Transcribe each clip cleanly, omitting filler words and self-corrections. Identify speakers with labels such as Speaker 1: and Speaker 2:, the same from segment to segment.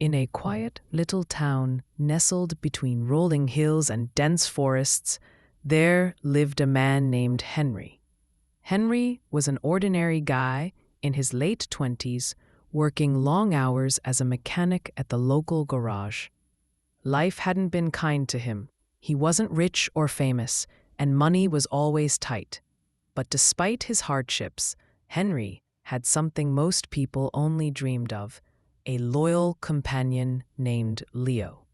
Speaker 1: In a quiet little town nestled between rolling hills and dense forests, there lived a man named Henry. Henry was an ordinary guy in his late 20s, working long hours as a mechanic at the local garage. Life hadn't been kind to him. He wasn't rich or famous, and money was always tight. But despite his hardships, Henry had something most people only dreamed of: a loyal companion named Leo.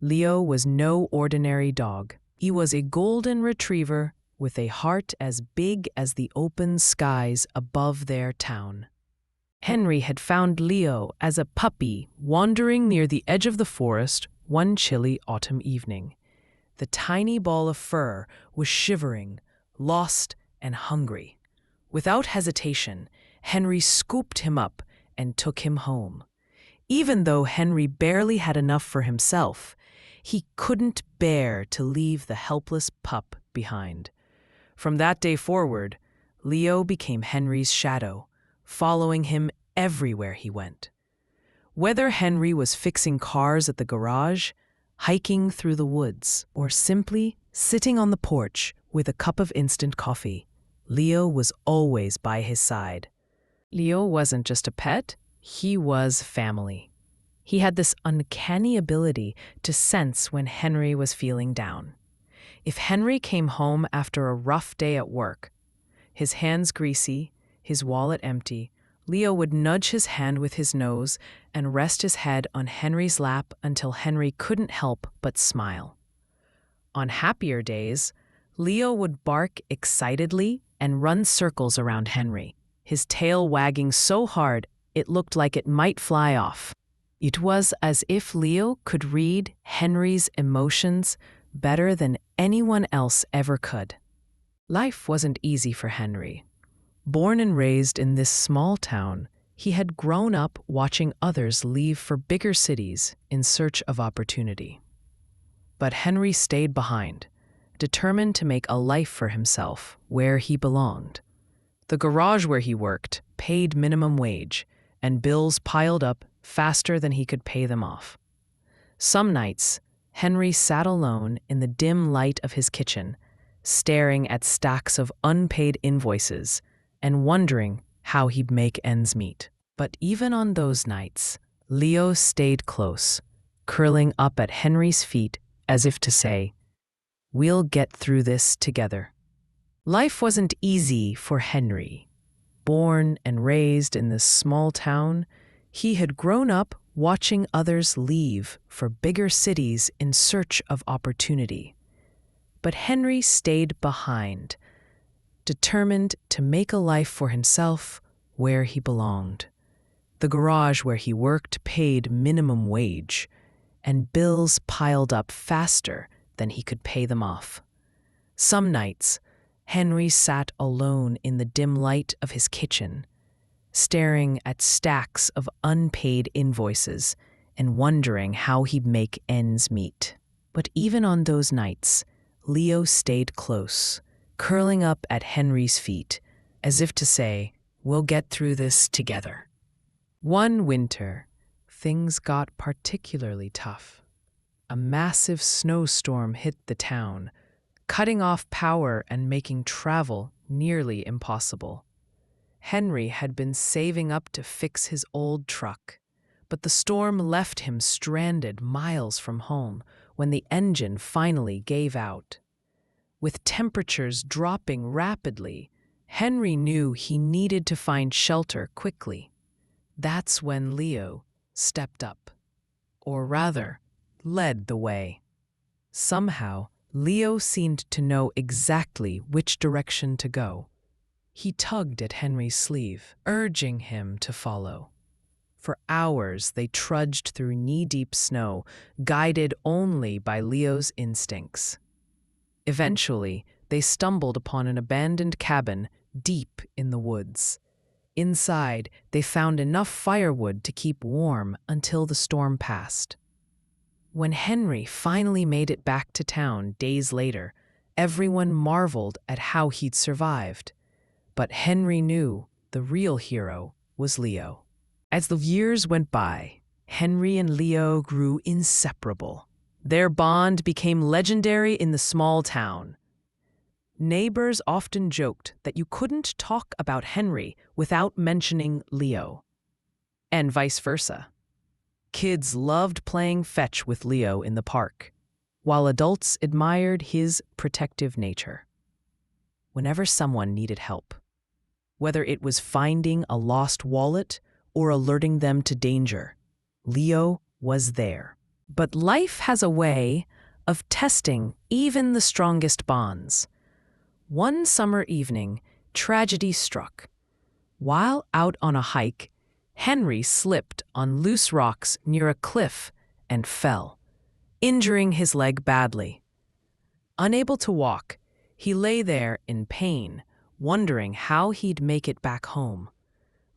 Speaker 1: Leo was no ordinary dog. He was a golden retriever with a heart as big as the open skies above their town. Henry had found Leo as a puppy wandering near the edge of the forest one chilly autumn evening. The tiny ball of fur was shivering, lost, and hungry. Without hesitation, Henry scooped him up and took him home. Even though Henry barely had enough for himself, he couldn't bear to leave the helpless pup behind. From that day forward, Leo became Henry's shadow, following him everywhere he went. Whether Henry was fixing cars at the garage, hiking through the woods, or simply sitting on the porch with a cup of instant coffee, Leo was always by his side. Leo wasn't just a pet, he was family. He had this uncanny ability to sense when Henry was feeling down. If Henry came home after a rough day at work, his hands greasy, his wallet empty, Leo would nudge his hand with his nose and rest his head on Henry's lap until Henry couldn't help but smile. On happier days, Leo would bark excitedly and run circles around Henry, his tail wagging so hard it looked like it might fly off. It was as if Leo could read Henry's emotions better than anyone else ever could. Life wasn't easy for Henry. Born and raised in this small town, he had grown up watching others leave for bigger cities in search of opportunity. But Henry stayed behind, determined to make a life for himself where he belonged. The garage where he worked paid minimum wage, and bills piled up faster than he could pay them off. Some nights, Henry sat alone in the dim light of his kitchen, staring at stacks of unpaid invoices and wondering how he'd make ends meet. But even on those nights, Leo stayed close, curling up at Henry's feet as if to say, "We'll get through this together." Life wasn't easy for Henry. Born and raised in this small town, he had grown up watching others leave for bigger cities in search of opportunity. But Henry stayed behind, determined to make a life for himself where he belonged. The garage where he worked paid minimum wage, and bills piled up faster than he could pay them off. Some nights, Henry sat alone in the dim light of his kitchen, staring at stacks of unpaid invoices and wondering how he'd make ends meet. But even on those nights, Leo stayed close, curling up at Henry's feet, as if to say, "We'll get through this together." One winter, things got particularly tough. A massive snowstorm hit the town, cutting off power and making travel nearly impossible. Henry had been saving up to fix his old truck, but the storm left him stranded miles from home when the engine finally gave out. With temperatures dropping rapidly, Henry knew he needed to find shelter quickly. That's when Leo stepped up, or rather, led the way. Somehow, Leo seemed to know exactly which direction to go. He tugged at Henry's sleeve, urging him to follow. For hours, they trudged through knee-deep snow, guided only by Leo's instincts. Eventually, they stumbled upon an abandoned cabin deep in the woods. Inside, they found enough firewood to keep warm until the storm passed. When Henry finally made it back to town days later, everyone marveled at how he'd survived. But Henry knew the real hero was Leo. As the years went by, Henry and Leo grew inseparable. Their bond became legendary in the small town. Neighbors often joked that you couldn't talk about Henry without mentioning Leo, and vice versa. Kids loved playing fetch with Leo in the park, while adults admired his protective nature. Whenever someone needed help, whether it was finding a lost wallet or alerting them to danger, Leo was there. But life has a way of testing even the strongest bonds. One summer evening, tragedy struck. While out on a hike, Henry slipped on loose rocks near a cliff and fell, injuring his leg badly. Unable to walk, he lay there in pain, wondering how he'd make it back home.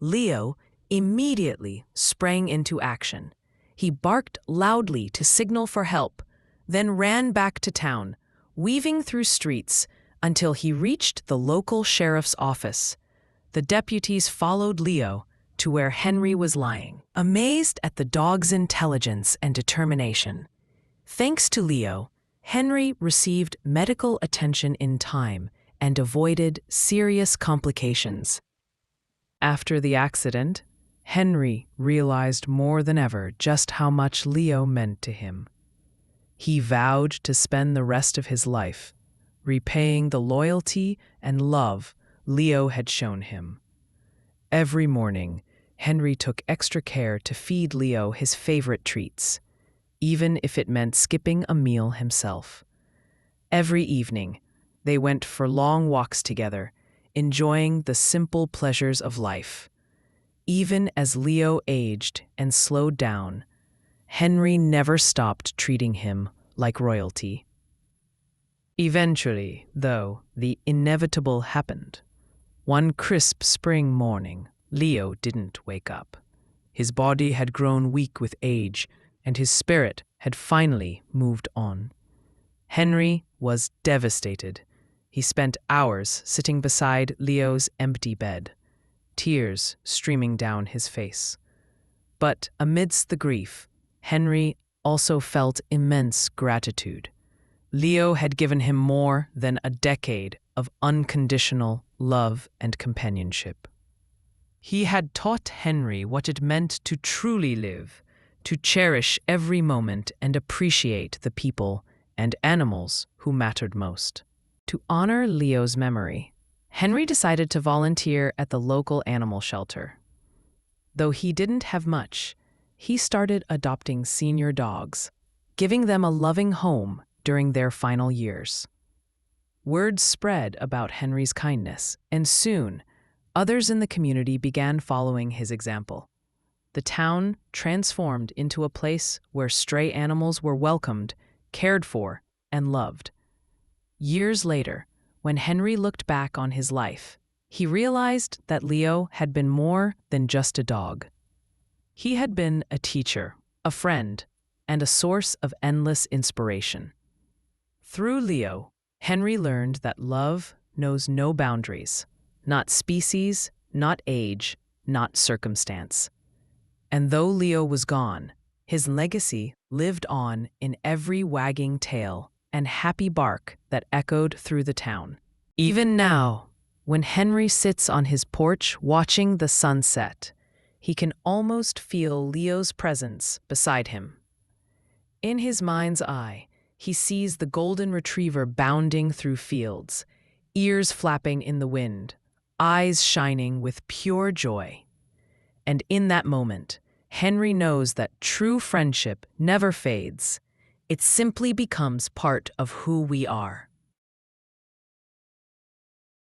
Speaker 1: Leo immediately sprang into action. He barked loudly to signal for help, then ran back to town, weaving through streets until he reached the local sheriff's office. The deputies followed Leo to where Henry was lying, amazed at the dog's intelligence and determination. Thanks to Leo, Henry received medical attention in time and avoided serious complications. After the accident, Henry realized more than ever just how much Leo meant to him. He vowed to spend the rest of his life repaying the loyalty and love Leo had shown him. Every morning, Henry took extra care to feed Leo his favorite treats, even if it meant skipping a meal himself. Every evening, they went for long walks together, enjoying the simple pleasures of life. Even as Leo aged and slowed down, Henry never stopped treating him like royalty. Eventually, though, the inevitable happened. One crisp spring morning, Leo didn't wake up. His body had grown weak with age, and his spirit had finally moved on. Henry was devastated. He spent hours sitting beside Leo's empty bed, tears streaming down his face. But amidst the grief, Henry also felt immense gratitude. Leo had given him more than a decade of unconditional love and companionship. He had taught Henry what it meant to truly live, to cherish every moment and appreciate the people and animals who mattered most. To honor Leo's memory, Henry decided to volunteer at the local animal shelter. Though he didn't have much, he started adopting senior dogs, giving them a loving home during their final years. Word spread about Henry's kindness, and soon, others in the community began following his example. The town transformed into a place where stray animals were welcomed, cared for, and loved. Years later, when Henry looked back on his life, he realized that Leo had been more than just a dog. He had been a teacher, a friend, and a source of endless inspiration. Through Leo, Henry learned that love knows no boundaries, not species, not age, not circumstance. And though Leo was gone, his legacy lived on in every wagging tail and happy bark that echoed through the town. Even now, when Henry sits on his porch watching the sunset, he can almost feel Leo's presence beside him. In his mind's eye, he sees the golden retriever bounding through fields, ears flapping in the wind, eyes shining with pure joy. And in that moment, Henry knows that true friendship never fades. It simply becomes part of who we are.